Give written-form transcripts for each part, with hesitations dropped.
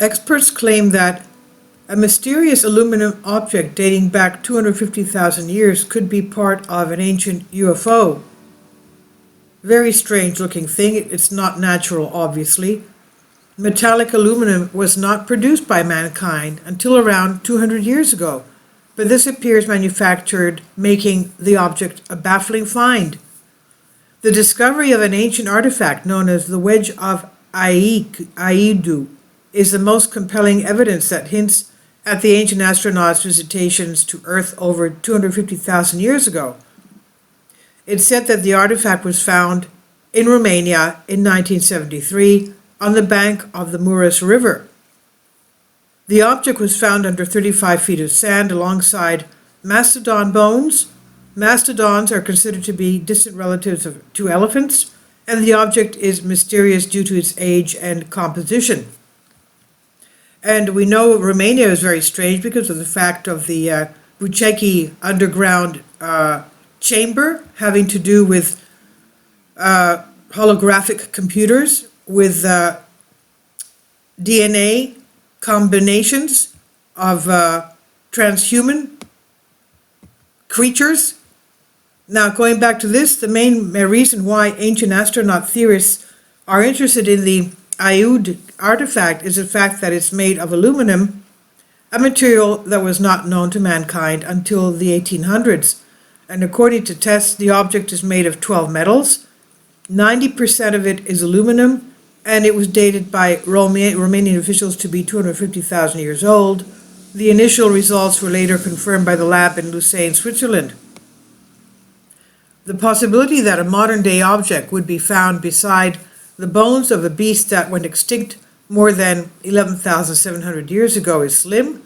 Experts claim that a mysterious aluminum object dating back 250,000 years could be part of an ancient UFO. Very strange looking thing. It's not natural, obviously. Metallic aluminum was not produced by mankind until around 200 years ago, but this appears manufactured, making the object a baffling find. The discovery of an ancient artifact known as the Wedge of Aidu is the most compelling evidence that hints at the ancient astronauts' visitations to Earth over 250,000 years ago. It's said that the artifact was found in Romania in 1973 on the bank of the Mureș River. The object was found under 35 feet of sand alongside mastodon bones. Mastodons are considered to be distant relatives to elephants, and the object is mysterious due to its age and composition. And we know Romania is very strange because of the fact of the Bucegi underground chamber having to do with holographic computers with DNA combinations of transhuman creatures. Now, going back to this, the main reason why ancient astronaut theorists are interested in the Aiud artifact is the fact that it's made of aluminum, a material that was not known to mankind until the 1800s. And according to tests, the object is made of 12 metals. 90% of it is aluminum, and it was dated by Romanian officials to be 250,000 years old. The initial results were later confirmed by the lab in Lucerne, Switzerland. The possibility that a modern-day object would be found beside the bones of a beast that went extinct more than 11,700 years ago is slim.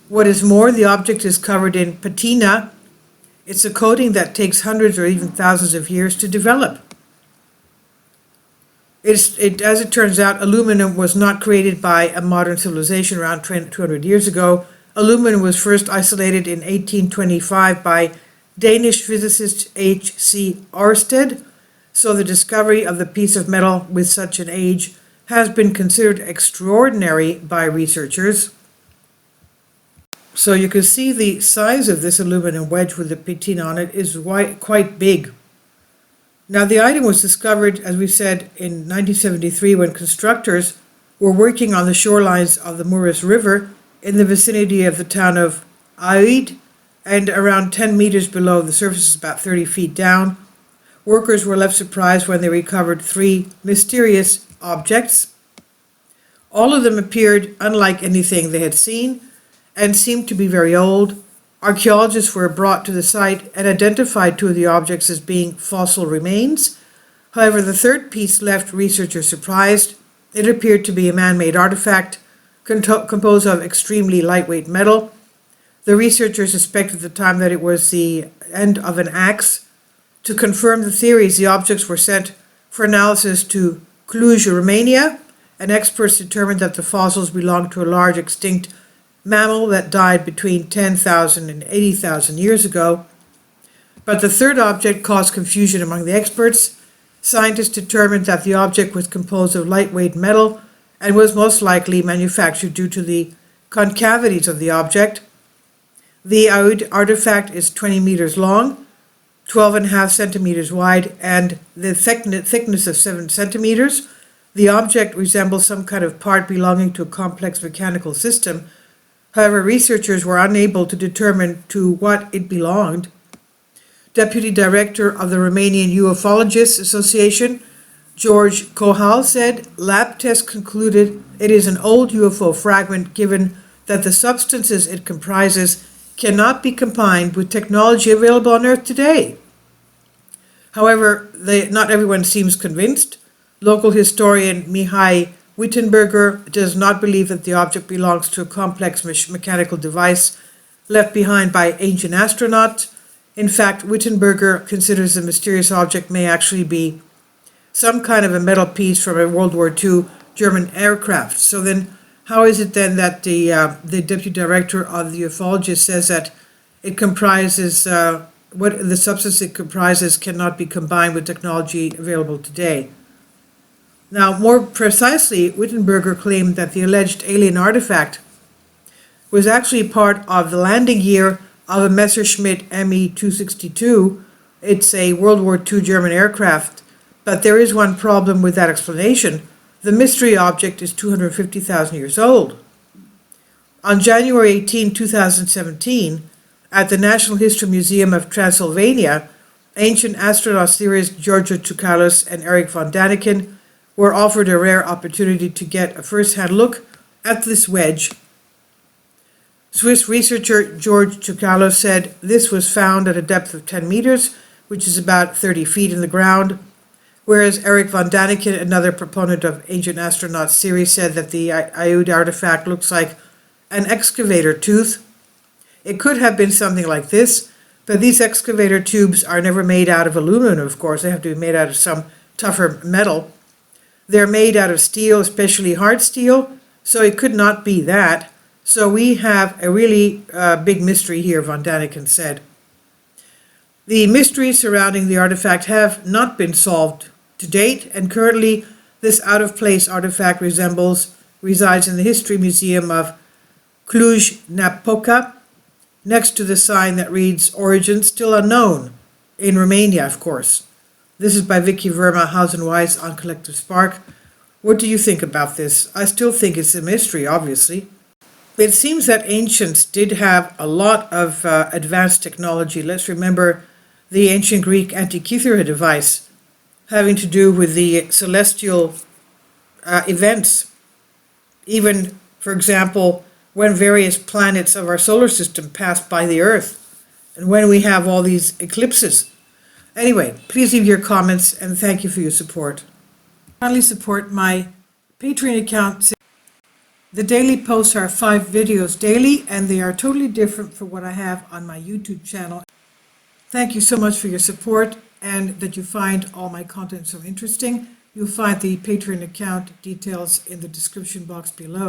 What is more, the object is covered in patina. It's a coating that takes hundreds or even thousands of years to develop. As it turns out, aluminum was not created by a modern civilization around 200 years ago. Aluminum was first isolated in 1825 by Danish physicist H.C. Ørsted, so the discovery of the piece of metal with such an age has been considered extraordinary by researchers. So you can see the size of this aluminum wedge with the patina on it is quite big. Now, the item was discovered, as we said, in 1973 when constructors were working on the shorelines of the Mureș River in the vicinity of the town of Aiud, and around 10 meters below the surface, about 30 feet down. Workers were left surprised when they recovered 3 mysterious objects. All of them appeared unlike anything they had seen and seemed to be very old. Archaeologists were brought to the site and identified 2 of the objects as being fossil remains. However, the third piece left researchers surprised. It appeared to be a man-made artifact composed of extremely lightweight metal. The researchers suspected at the time that it was the end of an axe. To confirm the theories, the objects were sent for analysis to Cluj, Romania, and experts determined that the fossils belonged to a large extinct mammal that died between 10,000 and 80,000 years ago. But the third object caused confusion among the experts. Scientists determined that the object was composed of lightweight metal and was most likely manufactured due to the concavities of the object. The Aiud artifact is 20 meters long, 12.5 centimeters wide, and the thickness of 7 centimeters. The object resembles some kind of part belonging to a complex mechanical system. However, researchers were unable to determine to what it belonged. Deputy Director of the Romanian Ufologists Association, George Kohal, said, "Lab tests concluded it is an old UFO fragment given that the substances it comprises cannot be combined with technology available on Earth today." However, not everyone seems convinced. Local historian Mihai Wittenberger does not believe that the object belongs to a complex mechanical device left behind by ancient astronauts. In fact, Wittenberger considers the mysterious object may actually be some kind of a metal piece from a World War II German aircraft. So then, how is it then that the deputy director of the ufologist says that it comprises, what the substance it comprises cannot be combined with technology available today? Now, more precisely, Wittenberger claimed that the alleged alien artifact was actually part of the landing gear of a Messerschmitt Me-262. It's a World War II German aircraft, but there is one problem with that explanation. The mystery object is 250,000 years old. On January 18, 2017, at the National History Museum of Transylvania, ancient astronaut theorists Giorgio Tsoukalos and Eric von Daniken were offered a rare opportunity to get a first-hand look at this wedge. Swiss researcher George Tsoukalos said this was found at a depth of 10 meters, which is about 30 feet in the ground, whereas Eric von Daniken, another proponent of ancient astronaut theory, said that the Aoud artifact looks like an excavator tooth. It could have been something like this, but these excavator tubes are never made out of aluminum, of course. They have to be made out of some tougher metal. They're made out of steel, especially hard steel, so it could not be that. So we have a really big mystery here, von Daniken said. The mysteries surrounding the artifact have not been solved to date, and currently this out-of-place artifact resides in the History Museum of Cluj-Napoca, next to the sign that reads "Origin Still Unknown," in Romania, of course. This is by Vicky Verma, House and Weiss on Collective Spark. What do you think about this? I still think it's a mystery, obviously. It seems that ancients did have a lot of advanced technology. Let's remember the ancient Greek Antikythera device having to do with the celestial events. Even, for example, when various planets of our solar system pass by the Earth, and when we have all these eclipses. Anyway, please leave your comments, and thank you for your support. Kindly support my Patreon account. The daily posts are 5 videos daily, and they are totally different from what I have on my YouTube channel. Thank you so much for your support, and that you find all my content so interesting. You'll find the Patreon account details in the description box below.